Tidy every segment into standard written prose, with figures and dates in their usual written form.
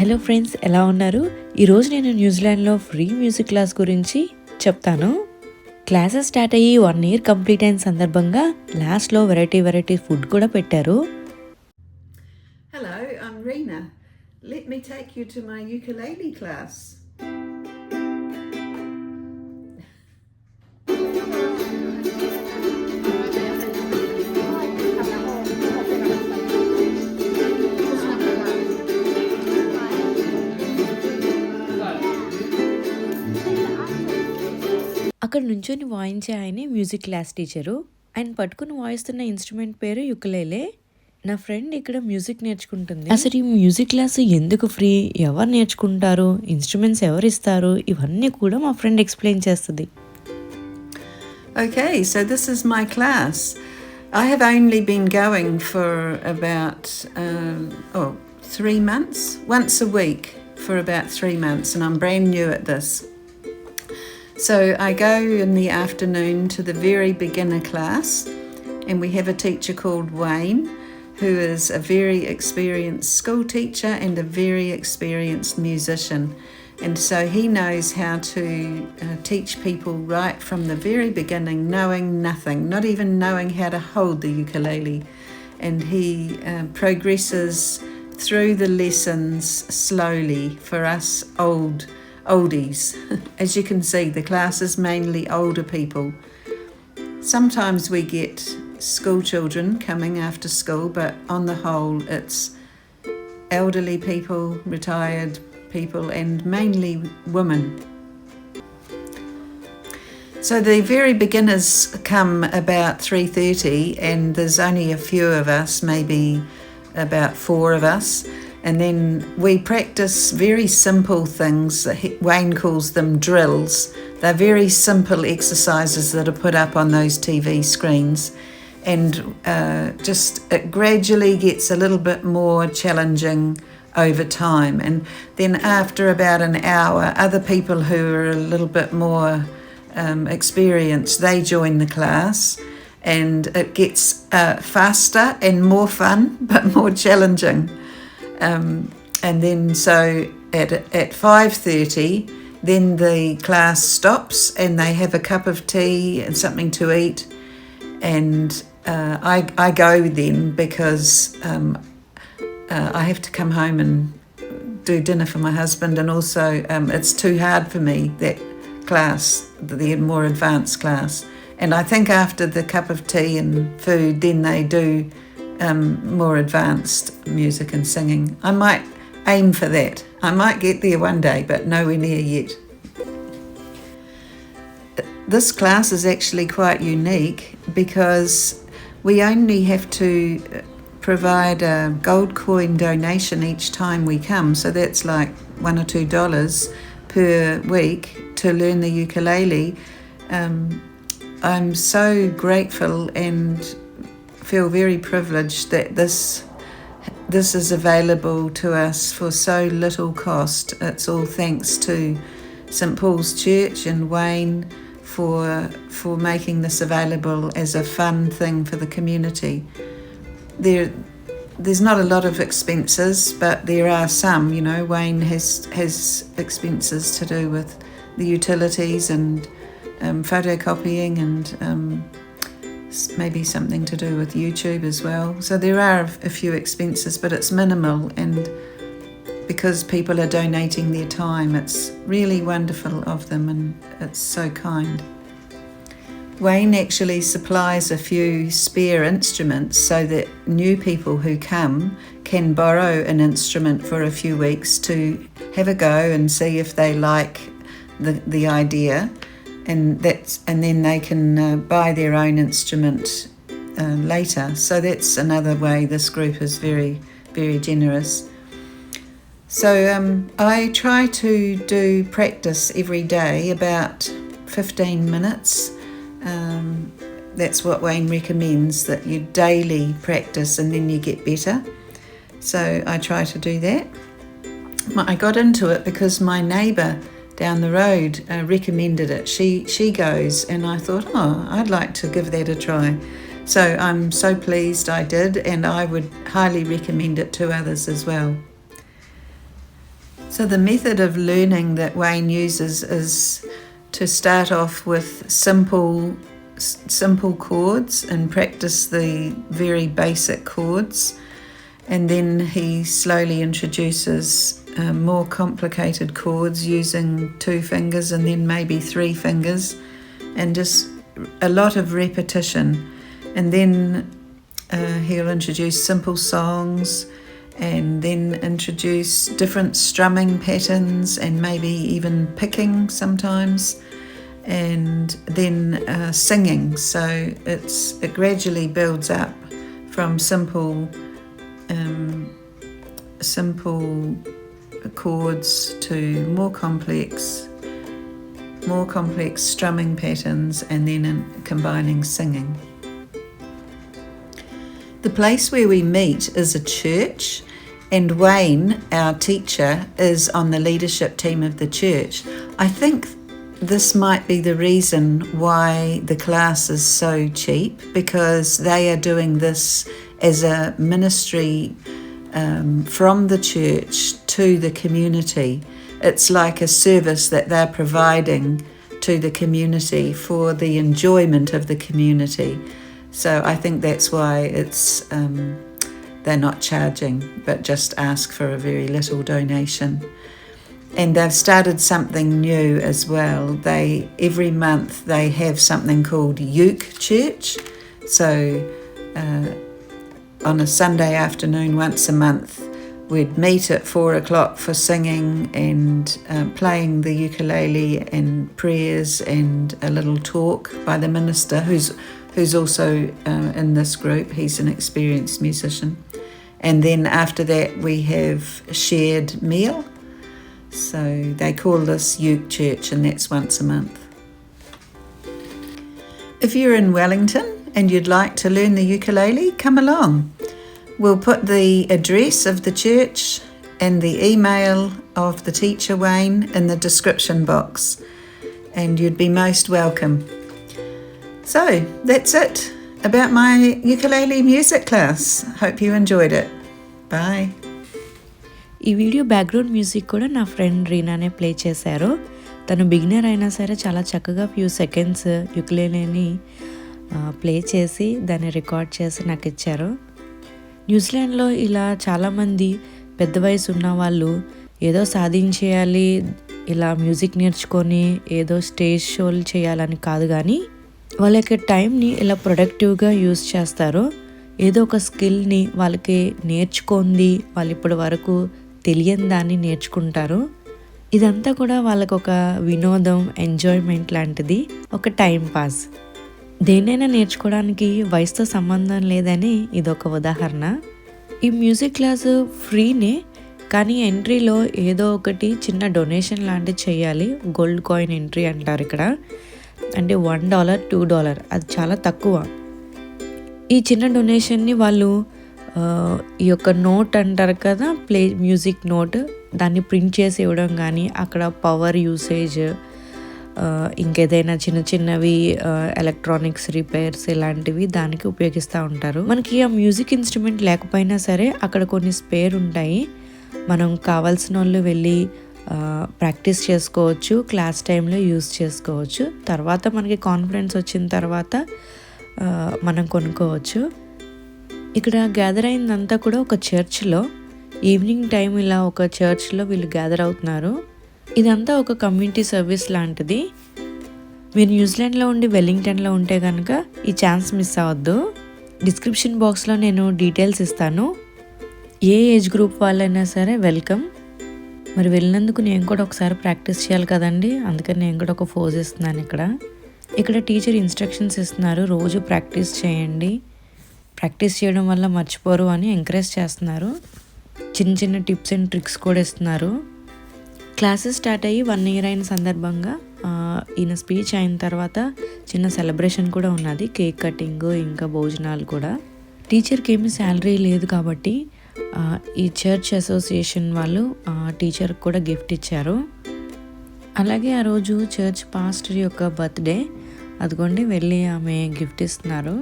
Hello friends, ఎలా ఉన్నారు? ఈరోజు నేను న్యూజిలాండ్లో ఫ్రీ మ్యూజిక్ క్లాస్ గురించి చెప్తాను. క్లాసెస్ స్టార్ట్ అయ్యి 1 year కంప్లీట్ అయిన సందర్భంగా లాస్ట్లో వెరైటీ ఫుడ్ కూడా పెట్టారు. Hello, I'm Rena. Let me take you to my ukulele class. అక్కడ నుంచొని వాయించే ఆయనే మ్యూజిక్ క్లాస్ టీచరు. ఆయన పట్టుకుని వాయిస్తున్న ఇన్స్ట్రుమెంట్ పేరు యుకులేలే. నా ఫ్రెండ్ ఇక్కడ మ్యూజిక్ నేర్చుకుంటుంది. అసలు ఈ మ్యూజిక్ క్లాస్ ఎందుకు ఫ్రీ, ఎవరు నేర్చుకుంటారు, ఇన్స్ట్రుమెంట్స్ ఎవరు ఇస్తారు, ఇవన్నీ కూడా మా ఫ్రెండ్ ఎక్స్ప్లెయిన్ చేస్తుంది. Okay, so this is my class. I have only been going for about 3 months, once a week for about 3 months, and I'm brand new at this. So I go in the afternoon to the very beginner class, and we have a teacher called Wayne, who is a very experienced school teacher and a very experienced musician. And so he knows how to teach people right from the very beginning, knowing nothing, not even knowing how to hold the ukulele. And he progresses through the lessons slowly for us oldies. As you can see, the class is mainly older people. Sometimes we get school children coming after school, but on the whole it's elderly people, retired people, and mainly women. So the very beginners come about 3:30, and there's only a few of us, maybe about 4 of us. And then we practice very simple things. Wayne calls them drills. They're very simple exercises that are put up on those TV screens. And just it gradually gets a little bit more challenging over time. And then after about an hour, other people who are a little bit more experienced, they join the class. And it gets faster and more fun, but more challenging. And then so at 5:30, then the class stops and they have a cup of tea and something to eat. And I go then because I have to come home and do dinner for my husband, and also it's too hard for me, that class, the more advanced class. And I think after the cup of tea and food, then they do more advanced music and singing. I might aim for that. I might get there one day, but nowhere near yet. This class is actually quite unique because we only have to provide a gold coin donation each time we come. So that's like $1 or $2 per week to learn the ukulele. I'm so grateful and feel very privileged that this is available to us for so little cost. It's all thanks to St. Paul's Church and Wayne for making this available as a fun thing for the community. There's not a lot of expenses, but there are some. You know, Wayne has expenses to do with the utilities and photocopying and maybe something to do with YouTube as well. So there are a few expenses, but it's minimal, and because people are donating their time, it's really wonderful of them, and it's so kind. Wayne actually supplies a few spare instruments so that new people who come can borrow an instrument for a few weeks to have a go and see if they like the idea. And then they can buy their own instrument later. So that's another way this group is very, very generous. So I try to do practice every day, about 15 minutes. That's what Wayne recommends, that you daily practice and then you get better. So I try to do that. I got into it because my neighbour down the road recommended it. She goes, and I thought, I'd like to give that a try. So I'm so pleased I did, and I would highly recommend it to others as well. So the method of learning that Wayne uses is to start off with simple chords and practice the very basic chords, and then he slowly introduces more complicated chords using 2 fingers and then maybe 3 fingers, and just a lot of repetition. And then he'll introduce simple songs, and then introduce different strumming patterns and maybe even picking sometimes, and then singing. So it gradually builds up from simple chords to more complex strumming patterns, and then combining singing. The place where we meet is a church, and Wayne, our teacher, is on the leadership team of the church. I think this might be the reason why the class is so cheap, because they are doing this as a ministry from the church to the community. It's like a service that they're providing to the community for the enjoyment of the community. So I think that's why it's they're not charging, but just ask for a very little donation. And they've started something new as well. Every month they have something called Uke Church. So on a Sunday afternoon once a month, we'd meet at 4:00 for singing and playing the ukulele and prayers and a little talk by the minister who's also in this group. He's an experienced musician. And then after that we have shared meal. So they call this Uke Church, and that's once a month. If you're in Wellington and you'd like to learn the ukulele, come along. We'll put the address of the church and the email of the teacher Wayne in the description box, and you'd be most welcome. So that's it about my ukulele music class. Hope you enjoyed it. Bye. ఈ video background music కూడా నా friend రీనానే play చేశారు. తను beginner అయినా సరే చాలా చక్కగా few seconds యుకులేలేని play చేసి దాన్ని రికార్డ్ చేసి నాకు ఇచ్చారు. న్యూజిలాండ్లో ఇలా చాలామంది పెద్ద వయసు ఉన్న వాళ్ళు ఏదో సాధించేయాలి, ఇలా మ్యూజిక్ నేర్చుకొని ఏదో స్టేజ్ షోలు చేయాలని కాదు, కానీ వాళ్ళ యొక్క టైంని ఇలా ప్రొడక్టివ్గా యూజ్ చేస్తారు. ఏదో ఒక స్కిల్ని వాళ్ళకి నేర్చుకుంది, వాళ్ళు ఇప్పటి వరకు తెలియని దాన్ని నేర్చుకుంటారు. ఇదంతా కూడా వాళ్ళకు ఒక వినోదం, ఎంజాయ్మెంట్ లాంటిది, ఒక టైం పాస్. దేనైనా నేర్చుకోవడానికి వయసుతో సంబంధం లేదని ఇదొక ఉదాహరణ. ఈ మ్యూజిక్ క్లాసు ఫ్రీనే, కానీ ఎంట్రీలో ఏదో ఒకటి చిన్న డొనేషన్ లాంటిది చేయాలి. గోల్డ్ కాయిన్ ఎంట్రీ అంటారు ఇక్కడ. అంటే $1, $2 అది చాలా తక్కువ. ఈ చిన్న డొనేషన్ని వాళ్ళు ఈ యొక్క నోట్ అంటారు కదా, మ్యూజిక్ నోట్, దాన్ని ప్రింట్ చేసి ఇవ్వడం, కానీ అక్కడ పవర్ యూసేజ్, ఇంకేదైనా చిన్న చిన్నవి ఎలక్ట్రానిక్స్ రిపేర్స్ ఇలాంటివి దానికి ఉపయోగిస్తూ ఉంటారు. మనకి ఆ మ్యూజిక్ ఇన్స్ట్రుమెంట్ లేకపోయినా సరే అక్కడ కొన్ని స్పేర్ ఉంటాయి. మనం కావాల్సిన వాళ్ళు వెళ్ళి ప్రాక్టీస్ చేసుకోవచ్చు, క్లాస్ టైంలో యూజ్ చేసుకోవచ్చు. తర్వాత మనకి కాన్ఫిడెన్స్ వచ్చిన తర్వాత మనం కొనుక్కోవచ్చు. ఇక్కడ గ్యాదర్ అయిందంతా కూడా ఒక చర్చ్లో, ఈవినింగ్ టైం ఇలా ఒక చర్చ్లో వీళ్ళు గ్యాదర్ అవుతున్నారు. ఇదంతా ఒక కమ్యూనిటీ సర్వీస్ లాంటిది. మీరు న్యూజిలాండ్లో ఉండి వెల్లింగ్టన్లో ఉంటే కనుక ఈ ఛాన్స్ మిస్ అవ్వద్దు. డిస్క్రిప్షన్ బాక్స్లో నేను డీటెయిల్స్ ఇస్తాను. ఏ ఏజ్ గ్రూప్ వాళ్ళైనా సరే వెల్కమ్. మరి వెళ్ళినందుకు నేను కూడా ఒకసారి ప్రాక్టీస్ చేయాలి కదండి, అందుకని నేను కూడా ఒక ఫోజ్ ఇస్తున్నాను. ఇక్కడ టీచర్ ఇన్స్ట్రక్షన్స్ ఇస్తున్నారు, రోజు ప్రాక్టీస్ చేయండి, ప్రాక్టీస్ చేయడం వల్ల మర్చిపోరు అని ఎంకరేజ్ చేస్తున్నారు. చిన్న చిన్న టిప్స్ అండ్ ట్రిక్స్ కూడా ఇస్తున్నారు. క్లాసెస్ స్టార్ట్ అయ్యి 1 year అయిన సందర్భంగా ఈయన స్పీచ్ అయిన తర్వాత చిన్న సెలబ్రేషన్ కూడా ఉన్నది, కేక్ కటింగ్, ఇంకా భోజనాలు కూడా. టీచర్కి ఏమీ శాలరీ లేదు కాబట్టి ఈ చర్చ్ అసోసియేషన్ వాళ్ళు టీచర్కి కూడా గిఫ్ట్ ఇచ్చారు. అలాగే ఆ రోజు చర్చ్ పాస్టర్ యొక్క బర్త్డే, అదిగోండి వెళ్ళి ఆమె గిఫ్ట్ ఇస్తున్నారు.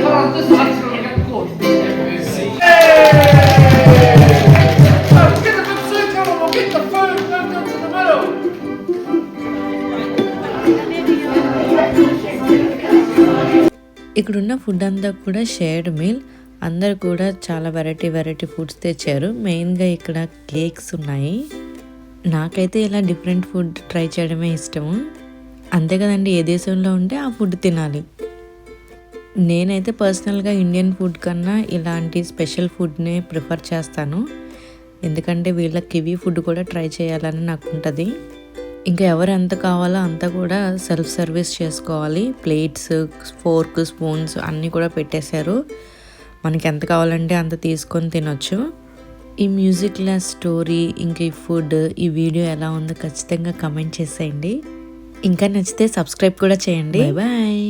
Hold on, just ఇక్కడున్న ఫుడ్ అంతా కూడా షేర్డ్ మీల్. అందరు కూడా చాలా వెరైటీ ఫుడ్స్ తెచ్చారు. మెయిన్గా ఇక్కడ కేక్స్ ఉన్నాయి. నాకైతే ఇలా డిఫరెంట్ ఫుడ్ ట్రై చేయడమే ఇష్టము. అంతే కదండి, ఏ దేశంలో ఉంటే ఆ ఫుడ్ తినాలి. నేనైతే పర్సనల్గా ఇండియన్ ఫుడ్ కన్నా ఇలాంటి స్పెషల్ ఫుడ్నే ప్రిఫర్ చేస్తాను. ఎందుకంటే వీళ్ళ కివీ ఫుడ్ కూడా ట్రై చేయాలని నాకు ఉంటుంది. ఇంకా ఎవరు ఎంత కావాలో అంతా కూడా సెల్ఫ్ సర్వీస్ చేసుకోవాలి. ప్లేట్స్, ఫోర్క్, స్పూన్స్ అన్నీ కూడా పెట్టేశారు. మనకి ఎంత కావాలంటే అంత తీసుకొని తినొచ్చు. ఈ మ్యూజిక్ క్లాస్ స్టోరీ, ఇంకా ఈ ఫుడ్, ఈ వీడియో ఎలా ఉందో ఖచ్చితంగా కమెంట్ చేసేయండి. ఇంకా నచ్చితే సబ్స్క్రైబ్ కూడా చేయండి. బాయ్.